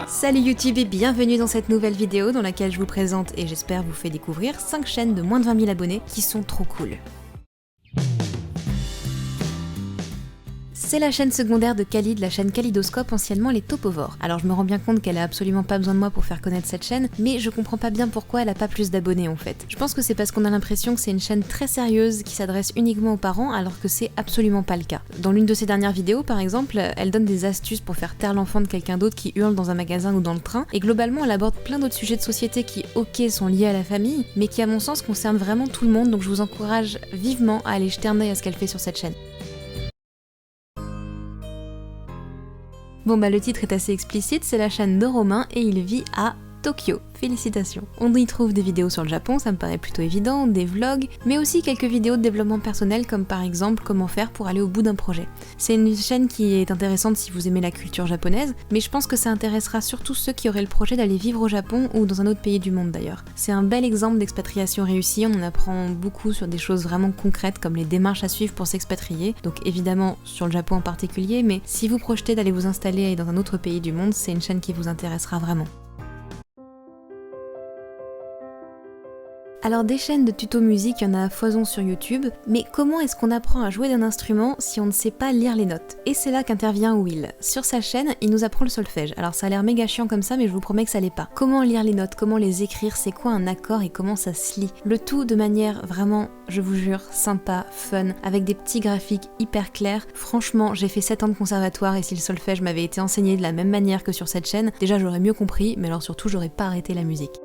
Salut YouTube et bienvenue dans cette nouvelle vidéo dans laquelle je vous présente et j'espère vous fait découvrir 5 chaînes de moins de 20 000 abonnés qui sont trop cool. C'est la chaîne secondaire de Khalid, la chaîne Kaleidoscope, anciennement les Topovores. Alors je me rends bien compte qu'elle a absolument pas besoin de moi pour faire connaître cette chaîne, mais je comprends pas bien pourquoi elle a pas plus d'abonnés en fait. Je pense que c'est parce qu'on a l'impression que c'est une chaîne très sérieuse qui s'adresse uniquement aux parents alors que c'est absolument pas le cas. Dans l'une de ses dernières vidéos par exemple, elle donne des astuces pour faire taire l'enfant de quelqu'un d'autre qui hurle dans un magasin ou dans le train, et globalement elle aborde plein d'autres sujets de société qui ok sont liés à la famille, mais qui à mon sens concernent vraiment tout le monde, donc je vous encourage vivement à aller jeter un œil à ce qu'elle fait sur cette chaîne. Bon bah le titre est assez explicite, c'est la chaîne de Romain et il vit à Tokyo. Félicitations. On y trouve des vidéos sur le Japon, ça me paraît plutôt évident, des vlogs, mais aussi quelques vidéos de développement personnel comme par exemple comment faire pour aller au bout d'un projet. C'est une chaîne qui est intéressante si vous aimez la culture japonaise, mais je pense que ça intéressera surtout ceux qui auraient le projet d'aller vivre au Japon ou dans un autre pays du monde d'ailleurs. C'est un bel exemple d'expatriation réussie, on en apprend beaucoup sur des choses vraiment concrètes comme les démarches à suivre pour s'expatrier, donc évidemment sur le Japon en particulier, mais si vous projetez d'aller vous installer dans un autre pays du monde, c'est une chaîne qui vous intéressera vraiment. Alors des chaînes de tutos musique, il y en a à foison sur YouTube, mais comment est-ce qu'on apprend à jouer d'un instrument si on ne sait pas lire les notes? Et c'est là qu'intervient Will. Sur sa chaîne, il nous apprend le solfège. Alors ça a l'air méga chiant comme ça, mais je vous promets que ça l'est pas. Comment lire les notes, comment les écrire, c'est quoi un accord et comment ça se lit? Le tout de manière vraiment, je vous jure, sympa, fun, avec des petits graphiques hyper clairs. Franchement, j'ai fait 7 ans de conservatoire et si le solfège m'avait été enseigné de la même manière que sur cette chaîne, déjà j'aurais mieux compris, mais alors surtout j'aurais pas arrêté la musique.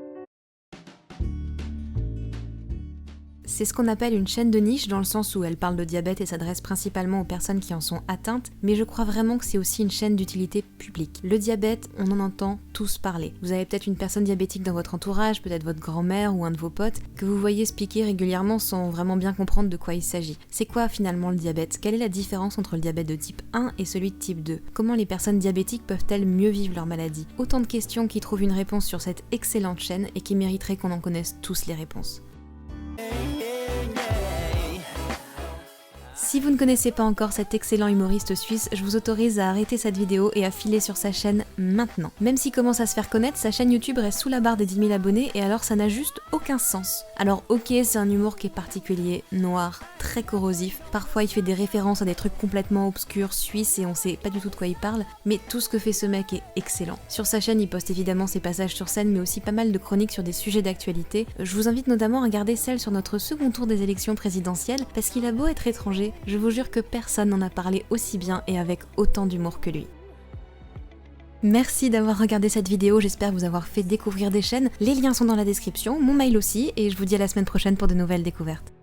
C'est ce qu'on appelle une chaîne de niche dans le sens où elle parle de diabète et s'adresse principalement aux personnes qui en sont atteintes, mais je crois vraiment que c'est aussi une chaîne d'utilité publique. Le diabète, on en entend tous parler. Vous avez peut-être une personne diabétique dans votre entourage, peut-être votre grand-mère ou un de vos potes, que vous voyez speaker régulièrement sans vraiment bien comprendre de quoi il s'agit. C'est quoi finalement le diabète? Quelle est la différence entre le diabète de type 1 et celui de type 2? Comment les personnes diabétiques peuvent-elles mieux vivre leur maladie? Autant de questions qui trouvent une réponse sur cette excellente chaîne et qui mériteraient qu'on en connaisse tous les réponses. Si vous ne connaissez pas encore cet excellent humoriste suisse, je vous autorise à arrêter cette vidéo et à filer sur sa chaîne maintenant. Même s'il commence à se faire connaître, sa chaîne YouTube reste sous la barre des 10 000 abonnés et alors ça n'a juste aucun sens. Alors ok, c'est un humour qui est particulier, noir, très corrosif, parfois il fait des références à des trucs complètement obscurs suisses et on sait pas du tout de quoi il parle, mais tout ce que fait ce mec est excellent. Sur sa chaîne, il poste évidemment ses passages sur scène mais aussi pas mal de chroniques sur des sujets d'actualité. Je vous invite notamment à regarder celle sur notre second tour des élections présidentielles parce qu'il a beau être étranger, je vous jure que personne n'en a parlé aussi bien et avec autant d'humour que lui. Merci d'avoir regardé cette vidéo, j'espère vous avoir fait découvrir des chaînes. Les liens sont dans la description, mon mail aussi, et je vous dis à la semaine prochaine pour de nouvelles découvertes.